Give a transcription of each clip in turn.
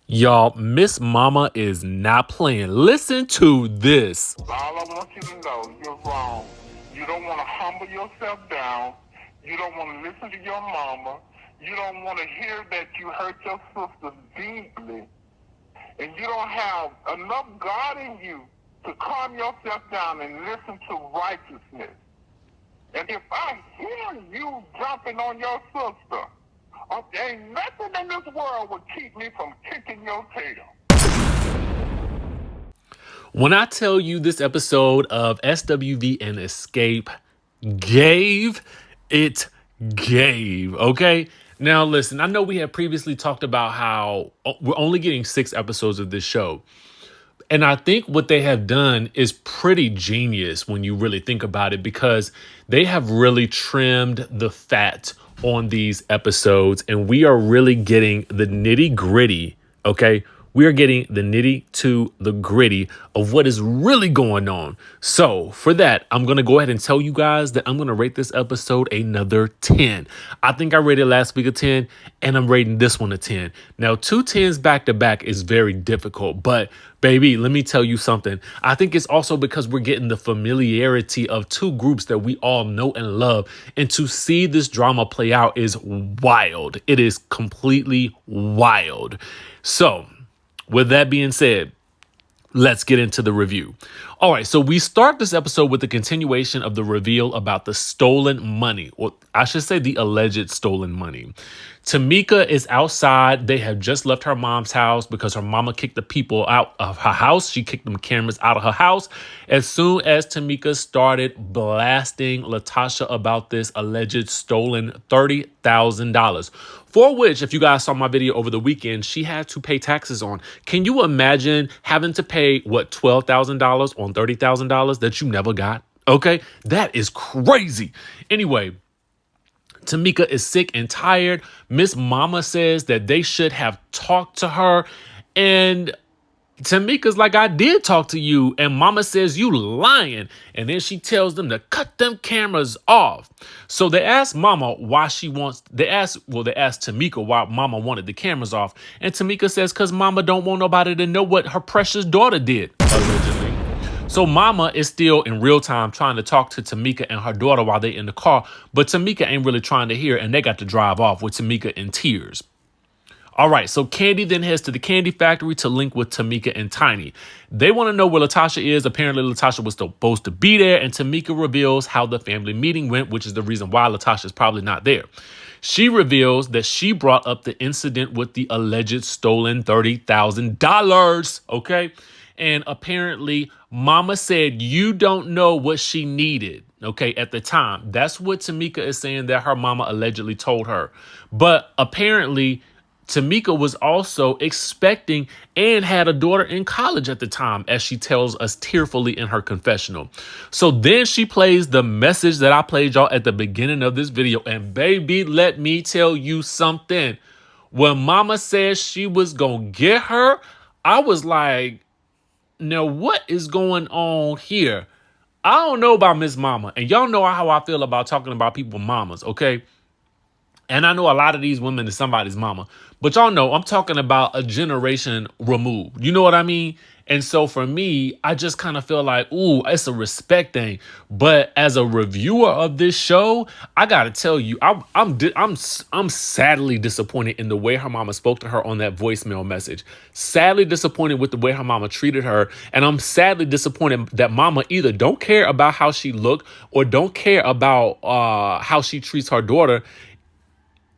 Y'all, Miss Mama is not playing. Listen to this. All I want you to know, you're wrong. You don't want to humble yourself down. You don't want to listen to your mama. You don't want to hear that you hurt your sister deeply. And you don't have enough God in you to calm yourself down and listen to righteousness. And if I hear you jumping on your sister, there ain't nothing in this world would keep me from kicking your tail. When I tell you this episode of SWV and Xscape gave, it gave, okay? Now, listen, I know we have previously talked about how we're only getting 6 episodes of this show. And I think what they have done is pretty genius when you really think about it, because they have really trimmed the fat on these episodes and we are really getting the nitty gritty. Okay. We are getting the nitty to the gritty of what is really going on. So for that, I'm going to go ahead and tell you guys that I'm going to rate this episode another 10. I think I rated last week a 10 and I'm rating this one a 10. Now, 2 10s back to back is very difficult, but baby, let me tell you something. I think it's also because we're getting the familiarity of 2 groups that we all know and love. And to see this drama play out is wild. It is completely wild. So with that being said, let's get into the review. All right, so we start this episode with the continuation of the reveal about the stolen money, or I should say the alleged stolen money. Tamika is outside. They have just left her mom's house because her mama kicked the people out of her house. She kicked them cameras out of her house. As soon as Tamika started blasting Latocha about this alleged stolen $30,000, for which, if you guys saw my video over the weekend, she had to pay taxes on. Can you imagine having to pay, $12,000 on $30,000 that you never got? Okay, that is crazy. Anyway, Tamika is sick and tired. Miss Mama says that they should have talked to her. And Tamika's like, I did talk to you. And Mama says, you lying. And then she tells them to cut them cameras off. So they asked Mama why they asked Tamika why Mama wanted the cameras off. And Tamika says, because Mama don't want nobody to know what her precious daughter did, allegedly. So Mama is still in real time trying to talk to Tamika and her daughter while they in the car, but Tamika ain't really trying to hear, and they got to drive off with Tamika in tears. All right, so Candy then heads to the candy factory to link with Tamika and Tiny. They want to know where Latocha is. Apparently, Latocha was supposed to be there, and Tamika reveals how the family meeting went, which is the reason why Latocha is probably not there. She reveals that she brought up the incident with the alleged stolen $30,000, okay? And apparently, Mama said you don't know what she needed, okay, at the time. That's what Tamika is saying that her mama allegedly told her. But apparently, Tamika was also expecting and had a daughter in college at the time, as she tells us tearfully in her confessional. So then she plays the message that I played y'all at the beginning of this video. And baby, let me tell you something. When Mama said she was going to get her, I was like, now, what is going on here? I don't know about Miss Mama. And y'all know how I feel about talking about people's mamas, okay? And I know a lot of these women is somebody's mama. But y'all know I'm talking about a generation removed. You know what I mean? And so for me, I just kind of feel like, ooh, it's a respect thing. But as a reviewer of this show, I got to tell you, I'm sadly disappointed in the way her mama spoke to her on that voicemail message. Sadly disappointed with the way her mama treated her. And I'm sadly disappointed that mama either don't care about how she looked or don't care about how she treats her daughter,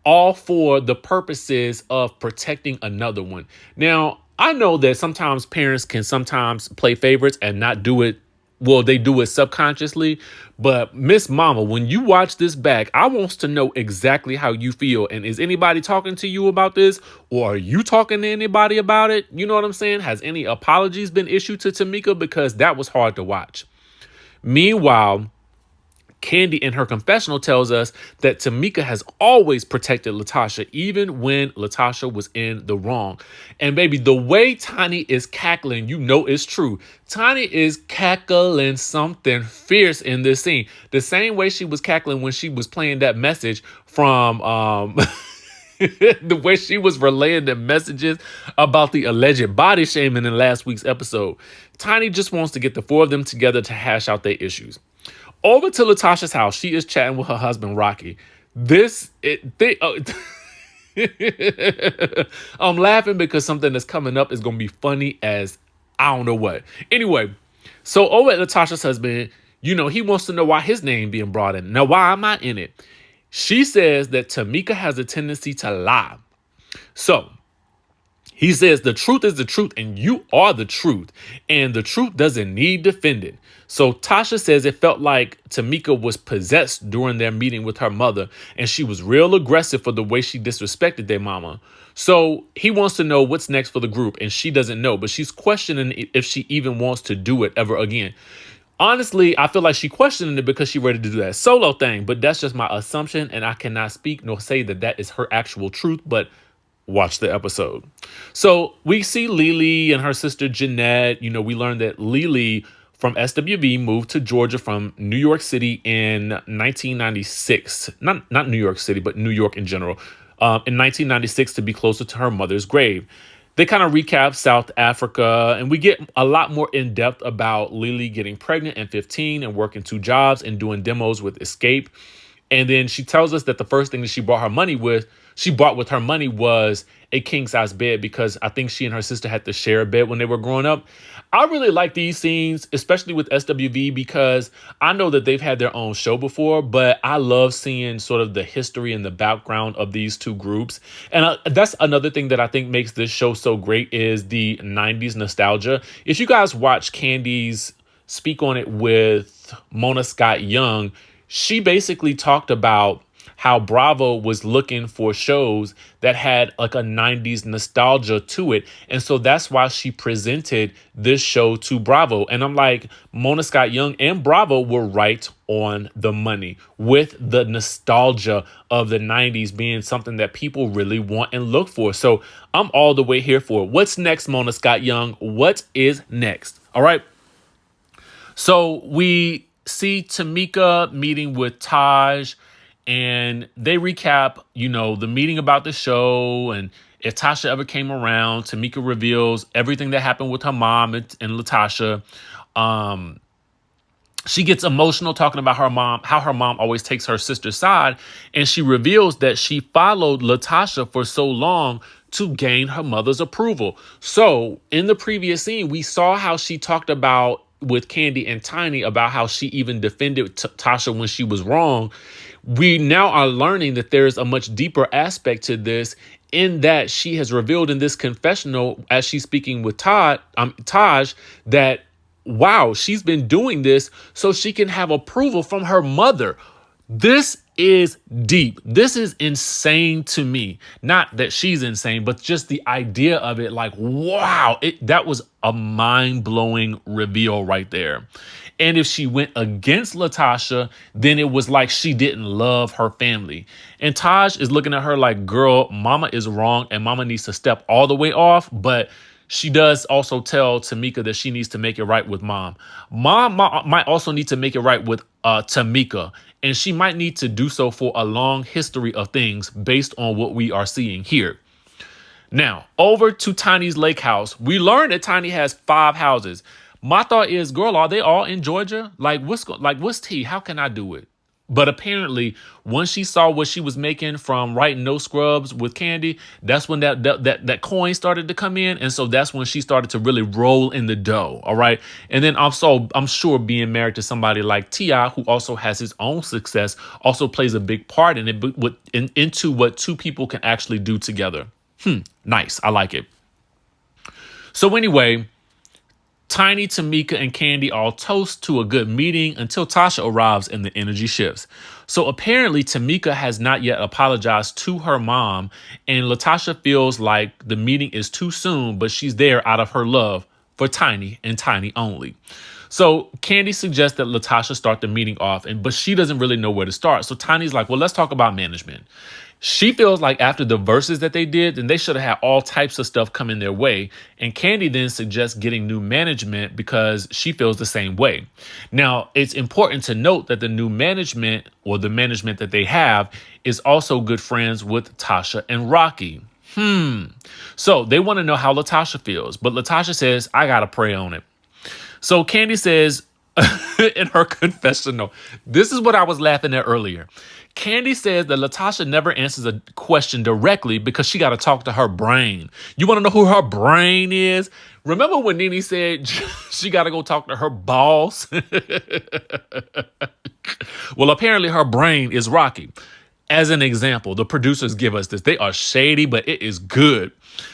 all for the purposes of protecting another one. Now, I know that sometimes parents can sometimes play favorites and not do it. Well, they do it subconsciously. But Miss Mama, when you watch this back, I wants to know exactly how you feel. And is anybody talking to you about this? Or are you talking to anybody about it? You know what I'm saying? Has any apologies been issued to Tamika? Because that was hard to watch. Meanwhile, Candy in her confessional tells us that Tamika has always protected Latocha, even when Latocha was in the wrong. And baby, the way Tiny is cackling, you know it's true. Tiny is cackling something fierce in this scene. The same way she was cackling when she was playing that message from the way she was relaying the messages about the alleged body shaming in last week's episode. Tiny just wants to get the four of them together to hash out their issues. Over to Latosha's house, she is chatting with her husband, Rocky. I'm laughing because something that's coming up is going to be funny as I don't know what. Anyway, so over at Latosha's husband, he wants to know why his name being brought in. Now, why am I in it? She says that Tamika has a tendency to lie. So he says the truth is the truth and you are the truth. And the truth doesn't need defending. So Tasha says it felt like Tamika was possessed during their meeting with her mother. And she was real aggressive for the way she disrespected their mama. So he wants to know what's next for the group. And she doesn't know. But she's questioning if she even wants to do it ever again. Honestly, I feel like she questioning it because she's ready to do that solo thing. But that's just my assumption. And I cannot speak nor say that that is her actual truth. But watch the episode. So we see Lily and her sister Jeanette. We learned that Lily from SWV moved to Georgia from New York City in 1996. Not New York City, but New York in general. In 1996 to be closer to her mother's grave. They kind of recap South Africa, and we get a lot more in depth about Lily getting pregnant at 15 and working 2 jobs and doing demos with Xscape. And then she tells us that the first thing that she bought with her money was a king-size bed because I think she and her sister had to share a bed when they were growing up. I really like these scenes, especially with SWV, because I know that they've had their own show before, but I love seeing sort of the history and the background of these two groups. And that's another thing that I think makes this show so great is the 90s nostalgia. If you guys watch Candy's Speak on It with Mona Scott Young, she basically talked about how Bravo was looking for shows that had like a 90s nostalgia to it. And so that's why she presented this show to Bravo. And I'm like, Mona Scott Young and Bravo were right on the money with the nostalgia of the 90s being something that people really want and look for. So I'm all the way here for it. What's next, Mona Scott Young? What is next? All right. So we see Tamika meeting with Taj, and they recap, the meeting about the show. And if Tasha ever came around, Tamika reveals everything that happened with her mom and Latocha. She gets emotional talking about her mom, how her mom always takes her sister's side. And she reveals that she followed Latocha for so long to gain her mother's approval. So in the previous scene, we saw how she talked about with Candy and Tiny about how she even defended Tasha when she was wrong. We now are learning that there's a much deeper aspect to this in that she has revealed in this confessional as she's speaking with Taj that, wow, she's been doing this so she can have approval from her mother. This is deep. This is insane to me. Not that she's insane, but just the idea of it, like, wow, that was a mind-blowing reveal right there. And if she went against Latocha, then it was like she didn't love her family. And Taj is looking at her like, girl, mama is wrong and mama needs to step all the way off. But she does also tell Tamika that she needs to make it right with mom. Mom might also need to make it right with Tamika. And she might need to do so for a long history of things based on what we are seeing here. Now, over to Tiny's lake house. We learned that Tiny has 5 houses. My thought is, girl, are they all in Georgia? What's tea? How can I do it? But apparently, once she saw what she was making from writing No Scrubs with Candy, that's when that coin started to come in. And so that's when she started to really roll in the dough. All right. And then also, I'm sure being married to somebody like T.I., who also has his own success, also plays a big part in it, into what two people can actually do together. Nice. I like it. So anyway, Tiny, Tamika, and Candy all toast to a good meeting until Tasha arrives and the energy shifts. So apparently Tamika has not yet apologized to her mom, and Latocha feels like the meeting is too soon, but she's there out of her love for Tiny and Tiny only. So Candy suggests that Latocha start the meeting off, but she doesn't really know where to start. So Tiny's like, well, let's talk about management. She feels like after the verses that they did, then they should have had all types of stuff coming their way. And Candy then suggests getting new management because she feels the same way. Now, it's important to note that the new management, or the management that they have, is also good friends with Tasha and Rocky. So they want to know how Latocha feels, but Latocha says, I got to pray on it. So Candy says in her confessional, this is what I was laughing at earlier. Candy says that Latocha never answers a question directly because she got to talk to her brain. You want to know who her brain is? Remember when Nene said she got to go talk to her boss? Well, apparently her brain is Rocky. As an example, the producers give us this. They are shady, but it is good.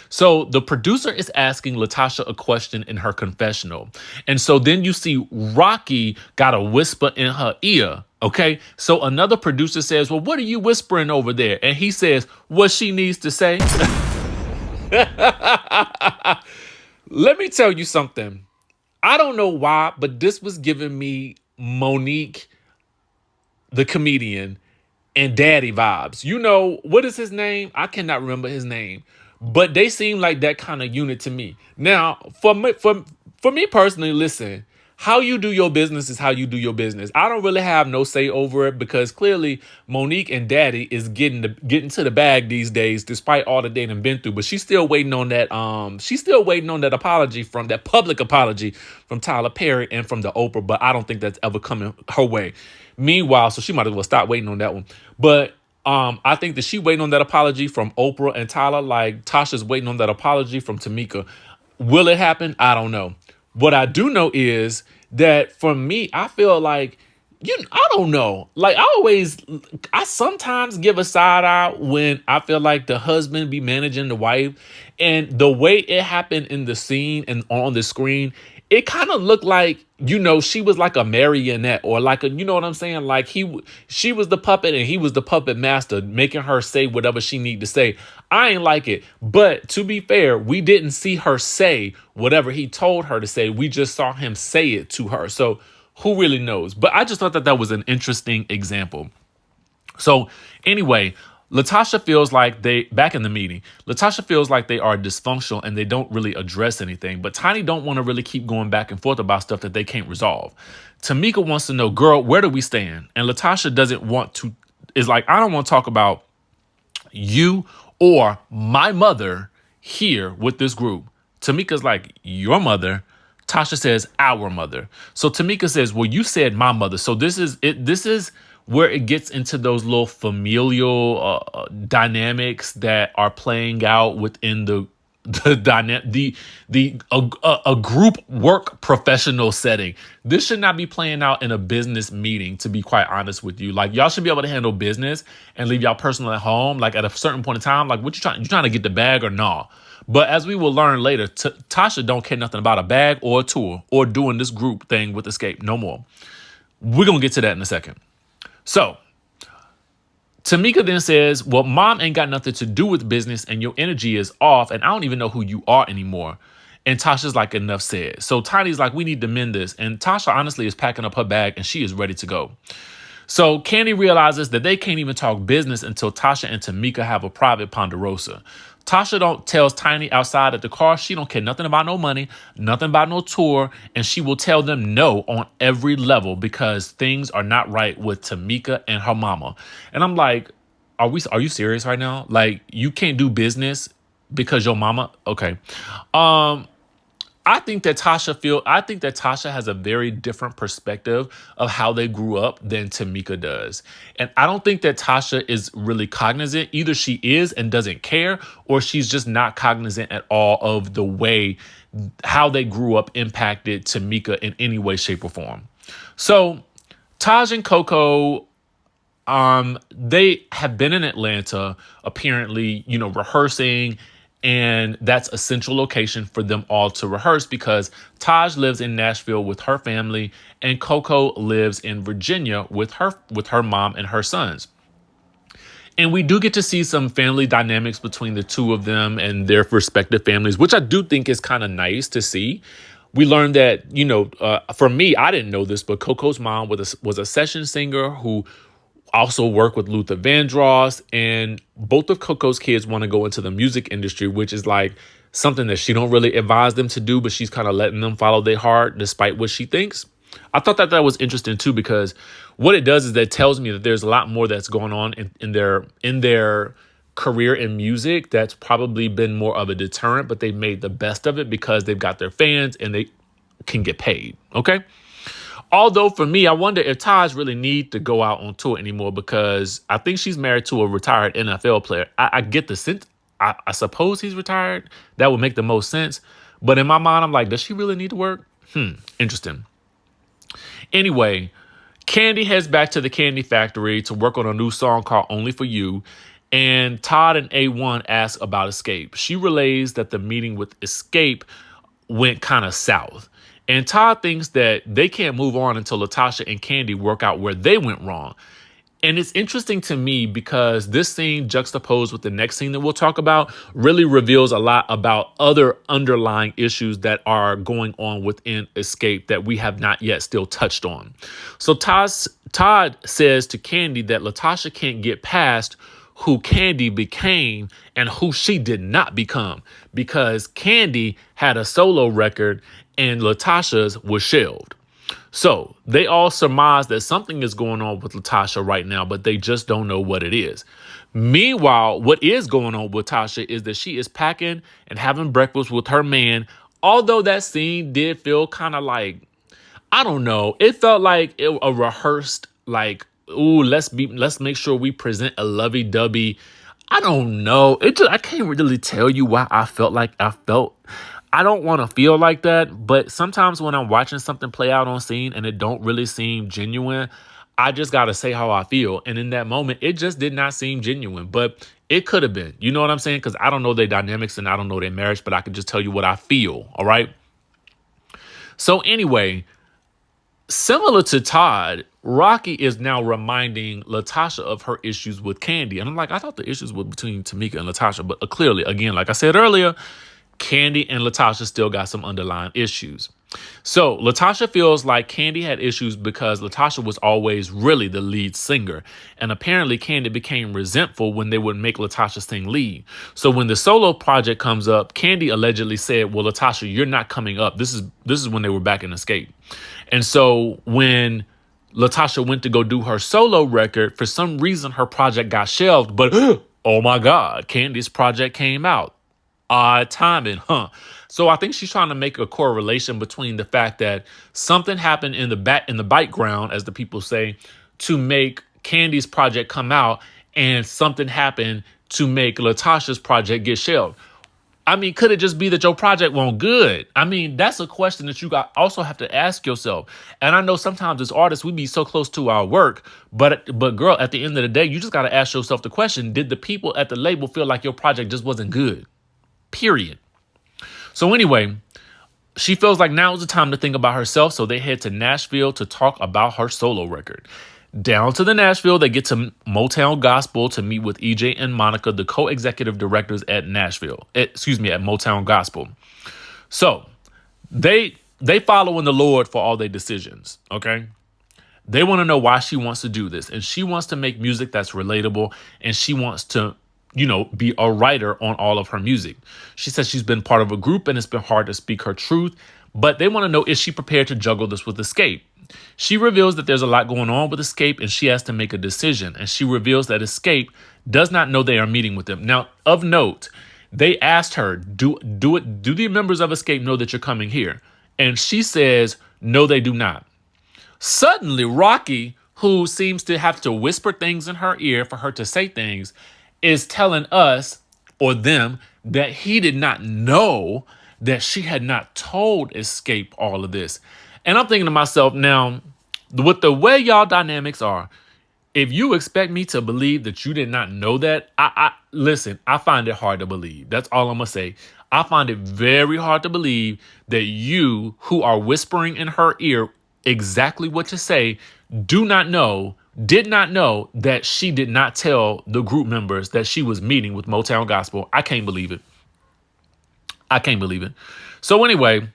So the producer is asking Latocha a question in her confessional. And so then you see Rocky got a whisper in her ear. Okay. So another producer says, well, what are you whispering over there? And he says, what she needs to say. Let me tell you something. I don't know why, but this was giving me Monique, the comedian, and Daddy vibes. You know, what is his name? I cannot remember his name, but they seem like that kind of unit to me. Now, for me personally, listen, how you do your business is how you do your business. I don't really have no say over it because clearly Monique and Daddy is getting to the bag these days, despite all that they done been through. But she's still waiting on that. She's still waiting on that apology, from that public apology from Tyler Perry and from the Oprah. But I don't think that's ever coming her way. Meanwhile, so she might as well stop waiting on that one. But I think that she waiting on that apology from Oprah and Tyler, like Tasha's waiting on that apology from Tamika. Will it happen? I don't know. What I do know is that for me, I feel like, I don't know. Like I sometimes give a side eye when I feel like the husband be managing the wife, and the way it happened in the scene and on the screen, it kind of looked like, she was like a marionette, or like you know what I'm saying? Like she was the puppet and he was the puppet master, making her say whatever she need to say. I ain't like it. But to be fair, we didn't see her say whatever he told her to say. We just saw him say it to her. So who really knows? But I just thought that was an interesting example. So anyway, Latocha feels like back in the meeting, Latocha feels like they are dysfunctional and they don't really address anything. But Tiny don't want to really keep going back and forth about stuff that they can't resolve. Tamika wants to know, girl, where do we stand? And Latocha is like, I don't want to talk about you or my mother here with this group. Tamika's like, your mother. Tasha says, our mother. So Tamika says, well, you said my mother. So this is it. This is where it gets into those little familial dynamics that are playing out within a group work professional setting. This should not be playing out in a business meeting, to be quite honest with you. Like, y'all should be able to handle business and leave y'all personal at home. Like, at a certain point in time, like, what you trying to get the bag or nah? But as we will learn later, Tasha don't care nothing about a bag or a tour or doing this group thing with Xscape no more. We're going to get to that in a second. So Tamika then says, well, mom ain't got nothing to do with business and your energy is off and I don't even know who you are anymore. And Tasha's like, enough said. So Tiny's like, we need to mend this. And Tasha honestly is packing up her bag and she is ready to go. So Candy realizes that they can't even talk business until Tasha and Tamika have a private ponderosa. Tasha tells Tiny outside at the car she don't care nothing about no money, nothing about no tour, and she will tell them no on every level because things are not right with Tamika and her mama. And I'm like, are you serious right now? Like, you can't do business because your mama? Okay. I think that Tasha has a very different perspective of how they grew up than Tamika does. And I don't think that Tasha is really cognizant. Either she is and doesn't care, or she's just not cognizant at all of the way how they grew up impacted Tamika in any way, shape, or form. So Taj and Coco, they have been in Atlanta, apparently, rehearsing. And that's a central location for them all to rehearse because Taj lives in Nashville with her family and Coco lives in Virginia with her mom and her sons. And we do get to see some family dynamics between the two of them and their respective families, which I do think is kind of nice to see. We learned that, for me, I didn't know this, but Coco's mom was a session singer who also work with Luther Vandross, and both of Coco's kids want to go into the music industry, which is like something that she don't really advise them to do, but she's kind of letting them follow their heart despite what she thinks. I thought that was interesting too, because what it does is that it tells me that there's a lot more that's going on in their career in music that's probably been more of a deterrent, but they've made the best of it because they've got their fans and they can get paid. Okay. Although for me, I wonder if Taj really need to go out on tour anymore, because I think she's married to a retired NFL player. I get the sense. I suppose he's retired. That would make the most sense. But in my mind, I'm like, does she really need to work? Interesting. Anyway, Candy heads back to the Candy Factory to work on a new song called Only For You. And Todd and A1 ask about Xscape. She relays that the meeting with Xscape went kind of south. And Todd thinks that they can't move on until Latocha and Candy work out where they went wrong. And it's interesting to me because this scene juxtaposed with the next scene that we'll talk about really reveals a lot about other underlying issues that are going on within Xscape that we have not yet still touched on. So Todd says to Candy that Latocha can't get past who Candy became and who she did not become, because Candy had a solo record and Latocha's was shelved. So they all surmise that something is going on with Latocha right now, but they just don't know what it is. Meanwhile, what is going on with Tasha is that she is packing and having breakfast with her man. Although that scene did feel kind of like, I don't know, it felt like a rehearsed, like, ooh, let's make sure we present a lovey-dovey. I don't know. I can't really tell you why I felt like I felt. I don't want to feel like that, but sometimes when I'm watching something play out on scene and it don't really seem genuine, I just got to say how I feel. And in that moment, it just did not seem genuine, but it could have been. You know what I'm saying? Because I don't know their dynamics and I don't know their marriage, but I can just tell you what I feel. All right. So anyway, similar to Todd, Rocky is now reminding Latocha of her issues with Candy. And I'm like, I thought the issues were between Tamika and Latocha, but clearly, again, like I said earlier, Candy and Latocha still got some underlying issues. So Latocha feels like Candy had issues because Latocha was always really the lead singer. And apparently Candy became resentful when they would make Latocha sing lead. So when the solo project comes up, Candy allegedly said, well, Latocha, you're not coming up. This is when they were back in Xscape. And so when Latocha went to go do her solo record, for some reason her project got shelved. But oh my God, Candy's project came out. Odd timing, huh? So I think she's trying to make a correlation between the fact that something happened in the background, as the people say, to make Candy's project come out, and something happened to make Latocha's project get shelved. I mean, could it just be that your project won't good? I mean, that's a question that you also have to ask yourself. And I know sometimes as artists, we be so close to our work, but girl, at the end of the day, you just got to ask yourself the question, did the people at the label feel like your project just wasn't good? Period. So anyway, she feels like now is the time to think about herself. So they head to Nashville to talk about her solo record. Down to the Nashville, they get to Motown Gospel to meet with EJ and Monica, the co-executive directors at Motown Gospel. So they follow in the Lord for all their decisions. Okay. They want to know why she wants to do this. And she wants to make music that's relatable. And she wants to, be a writer on all of her music. She says she's been part of a group and it's been hard to speak her truth, but they want to know, is she prepared to juggle this with Xscape? She reveals that there's a lot going on with Xscape and she has to make a decision. And she reveals that Xscape does not know they are meeting with them. Now, of note, they asked her, do the members of Xscape know that you're coming here? And she says, no, they do not. Suddenly, Rocky, who seems to have to whisper things in her ear for her to say things, is telling us or them that he did not know that she had not told Xscape all of this. And I'm thinking to myself now, with the way y'all dynamics are, if you expect me to believe that you did not know that, listen, I find it hard to believe. That's all I'm going to say. I find it very hard to believe that you, who are whispering in her ear exactly what to say, did not know that she did not tell the group members that she was meeting with Motown Gospel. I can't believe it. So anyway,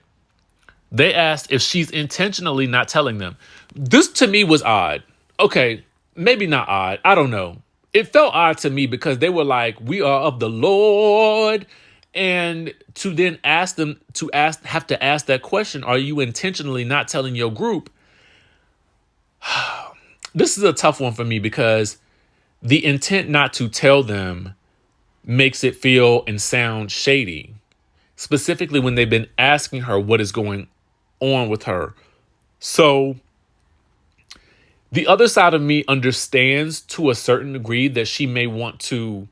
they asked if she's intentionally not telling them. This to me was odd. Okay, maybe not odd. I don't know. It felt odd to me because they were like, we are of the Lord. And to then have to ask that question, are you intentionally not telling your group? This is a tough one for me because the intent not to tell them makes it feel and sound shady, specifically when they've been asking her what is going on with her. So the other side of me understands to a certain degree that she may want to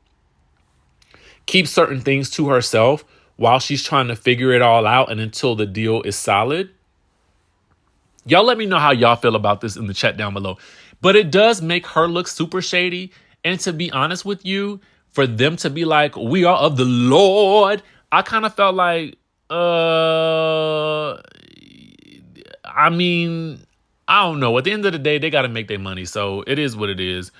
keep certain things to herself while she's trying to figure it all out and until the deal is solid. Y'all let me know how y'all feel about this in the chat down below. But it does make her look super shady. And to be honest with you, for them to be like, we are of the Lord, I kind of felt like, I mean, I don't know. At the end of the day, they got to make their money. So it is what it is.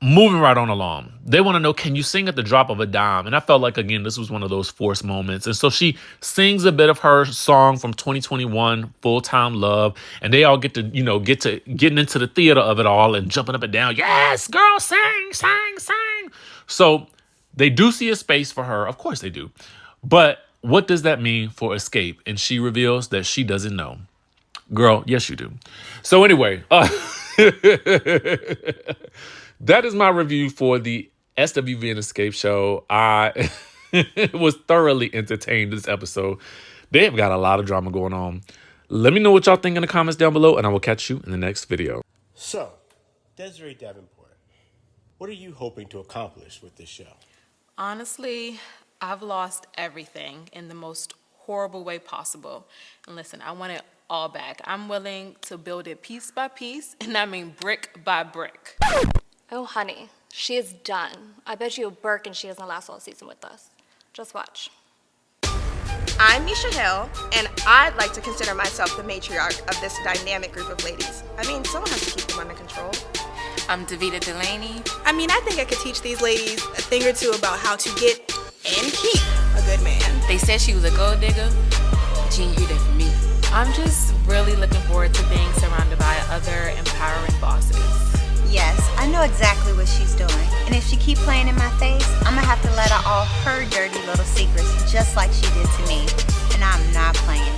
Moving right on along. They want to know, can you sing at the drop of a dime? And I felt like, again, this was one of those forced moments. And so she sings a bit of her song from 2021, Full-Time Love. And they all get to getting into the theater of it all and jumping up and down. Yes, girl, sing, sing, sing. So they do see a space for her. Of course they do. But what does that mean for Xscape? And she reveals that she doesn't know. Girl, yes, you do. So anyway, that is my review for the SWV and Xscape show. I was thoroughly entertained this episode. They have got a lot of drama going on. Let me know what y'all think in the comments down below, and I will catch you in the next video. So, Desiree Davenport, what are you hoping to accomplish with this show? Honestly, I've lost everything in the most horrible way possible. And listen, I want it all back. I'm willing to build it piece by piece, and I mean brick by brick. Oh, honey, she is done. I bet you a Birkin she doesn't last all season with us. Just watch. I'm Misha Hill, and I'd like to consider myself the matriarch of this dynamic group of ladies. I mean, someone has to keep them under control. I'm Davita Delaney. I mean, I think I could teach these ladies a thing or two about how to get and keep a good man. They said she was a gold digger. Gene, you're there for me. I'm just really looking forward to being surrounded by other empowering bosses. Yes, I know exactly what she's doing. And if she keep playing in my face, I'm gonna have to let her off her dirty little secrets just like she did to me. And I'm not playing.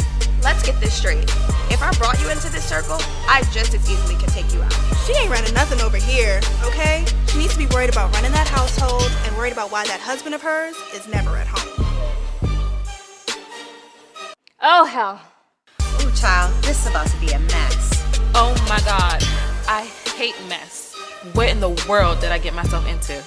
Let's get this straight. If I brought you into this circle, I just as easily can take you out. She ain't running nothing over here, okay? She needs to be worried about running that household and worried about why that husband of hers is never at home. Oh, hell. Ooh, child, this is about to be a mess. Oh my God, I hate mess. What in the world did I get myself into?